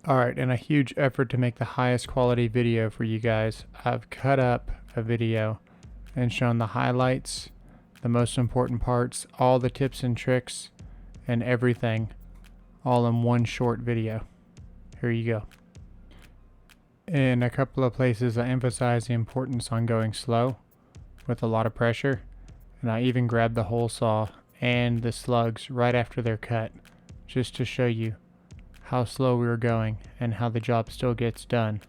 Alright, in a huge effort to make the highest quality video for you guys, I've cut up a video and shown the highlights, the most important parts, all the tips and tricks, and everything, all in one short video. Here you go. In a couple of places I emphasize the importance on going slow with a lot of pressure, and I even grabbed the hole saw and the slugs right after they're cut, just to show you how slow we were going and how the job still gets done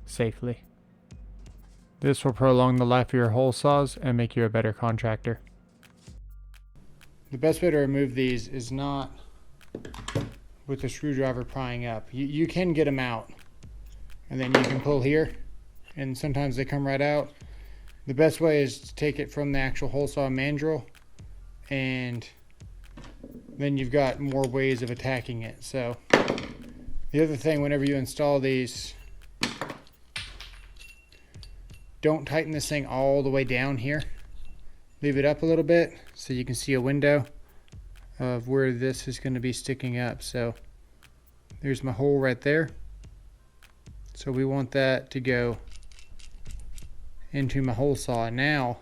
safely. This will prolong the life of your hole saws and make you a better contractor. The best way to remove these is not with the screwdriver prying up. You can get them out and then you can pull here, and sometimes they come right out. The best way is to take it from the actual hole saw mandrel, and then you've got more ways of attacking it. So the other thing, whenever you install these, don't tighten this thing all the way down here. Leave it up a little bit so you can see a window of where this is going to be sticking up. So there's my hole right there. So we want that to go into my hole saw. Now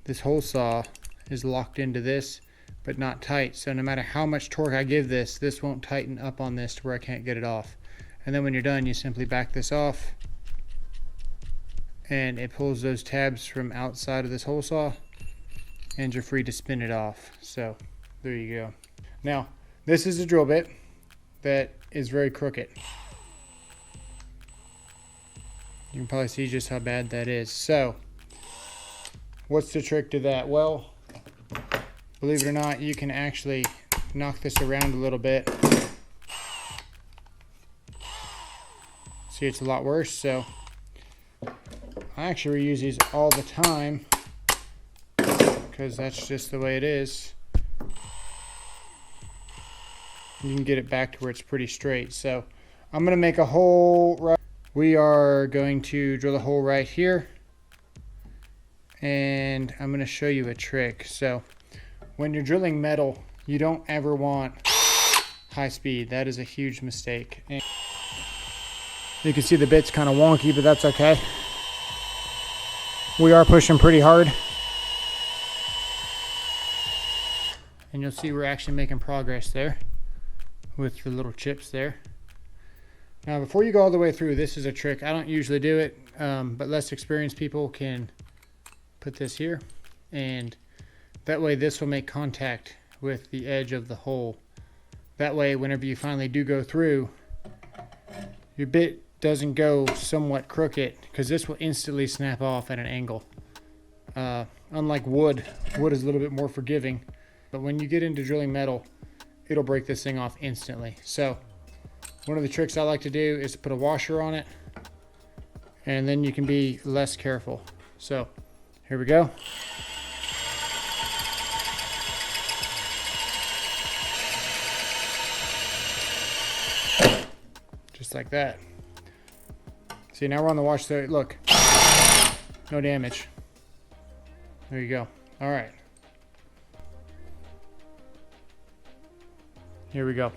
this hole saw is locked into this, but not tight. So no matter how much torque I give this, this won't tighten up on this to where I can't get it off. And then when you're done, you simply back this off and it pulls those tabs from outside of this hole saw and you're free to spin it off. So there you go. Now this is a drill bit that is very crooked. You can probably see just how bad that is. So what's the trick to that? Well, believe it or not, you can actually knock this around a little bit. See, it's a lot worse. So I actually reuse these all the time because that's just the way it is. You can get it back to where it's pretty straight. So I'm going to make a hole right. We are going to drill a hole right here, and I'm going to show you a trick. So when you're drilling metal, you don't ever want high speed. That is a huge mistake. And you can see the bit's kind of wonky, but that's okay. We are pushing pretty hard, and you'll see we're actually making progress there with the little chips there. Now before you go all the way through, this is a trick. I don't usually do it, but less experienced people can put this here, and that way this will make contact with the edge of the hole. That way whenever you finally do go through, your bit doesn't go somewhat crooked, because this will instantly snap off at an angle. Unlike wood is a little bit more forgiving, but when you get into drilling metal, it'll break this thing off instantly. So one of the tricks I like to do is to put a washer on it, and then you can be less careful. So here we go. Just like that. See, now we're on the wash. So look, no damage. There you go. All right. Here we go.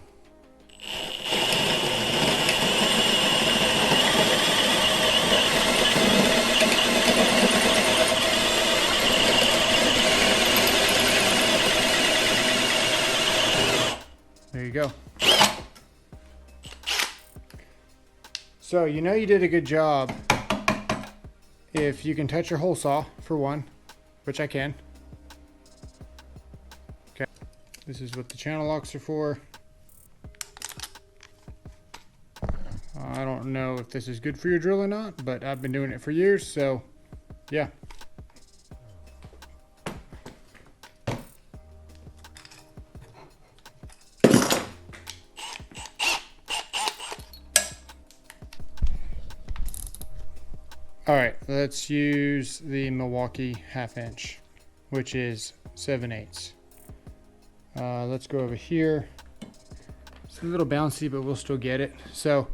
There you go. So you know you did a good job if you can touch your hole saw, for one, which I can. Okay, this is what the channel locks are for. I don't know if this is good for your drill or not, but I've been doing it for years, so yeah. All right, let's use the Milwaukee 1/2 inch, which is 7/8. Let's go over here. It's a little bouncy, but we'll still get it. So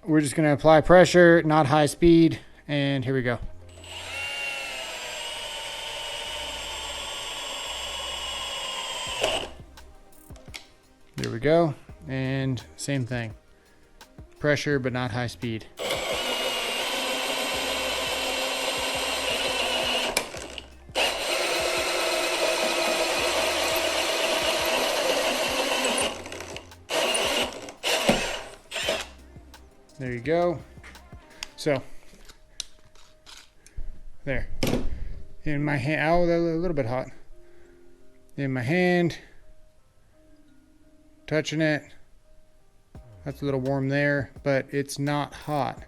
we're just gonna apply pressure, not high speed, and here we go. There we go, and same thing. pressure, but not high speed. There you go. So, there. In my hand, oh, a little bit hot. In my hand, touching it. That's a little warm there, but it's not hot.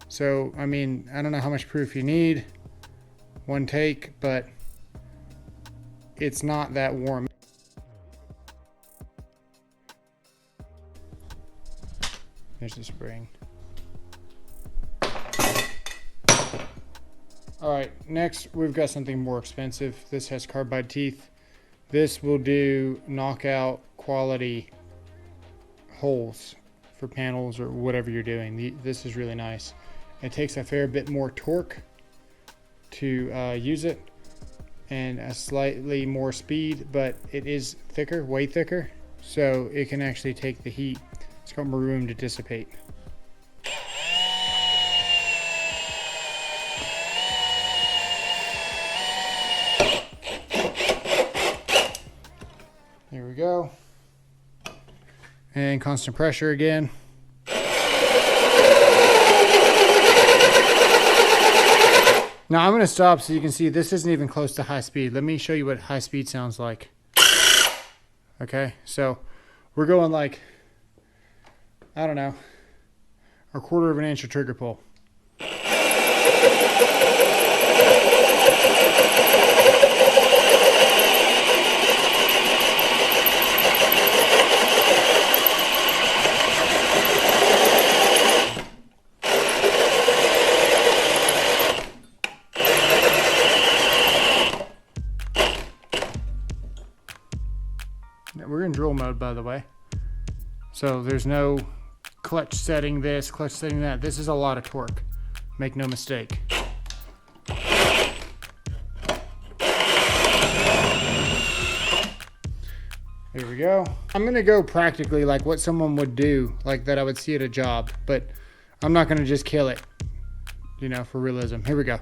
So, I mean, I don't know how much proof you need. One take, but it's not that warm. There's the spring. All right, next we've got something more expensive. This has carbide teeth. This will do knockout quality holes for panels or whatever you're doing. This is really nice. It takes a fair bit more torque to use it and a slightly more speed, but it is thicker, way thicker, so it can actually take the heat. It's got more room to dissipate. There we go. And constant pressure again. Now I'm going to stop so you can see this isn't even close to high speed. Let me show you what high speed sounds like. Okay, so we're going like, I don't know, 1/4 of an inch of trigger pull. We're in drill mode, by the way. So there's no clutch setting this, clutch setting that. This is a lot of torque. Make no mistake. There we go. I'm gonna go practically like what someone would do, like that I would see at a job, but I'm not gonna just kill it, you know, for realism. Here we go.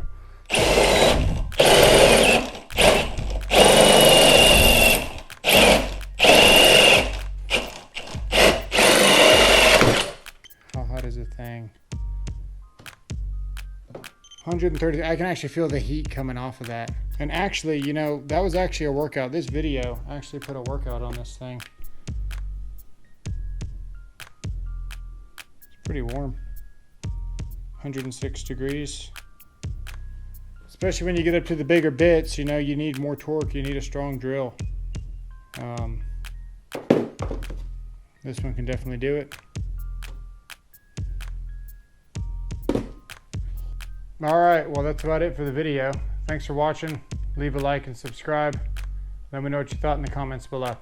How hot is the thing? 130. I can actually feel the heat coming off of that. And actually, you know, that was actually a workout. This video actually put a workout on this thing. It's pretty warm. 106 degrees. Especially when you get up to the bigger bits, you know, you need more torque. You need a strong drill. This one can definitely do it. All right, well, that's about it for the video. Thanks for watching. Leave a like and subscribe. Let me know what you thought in the comments below.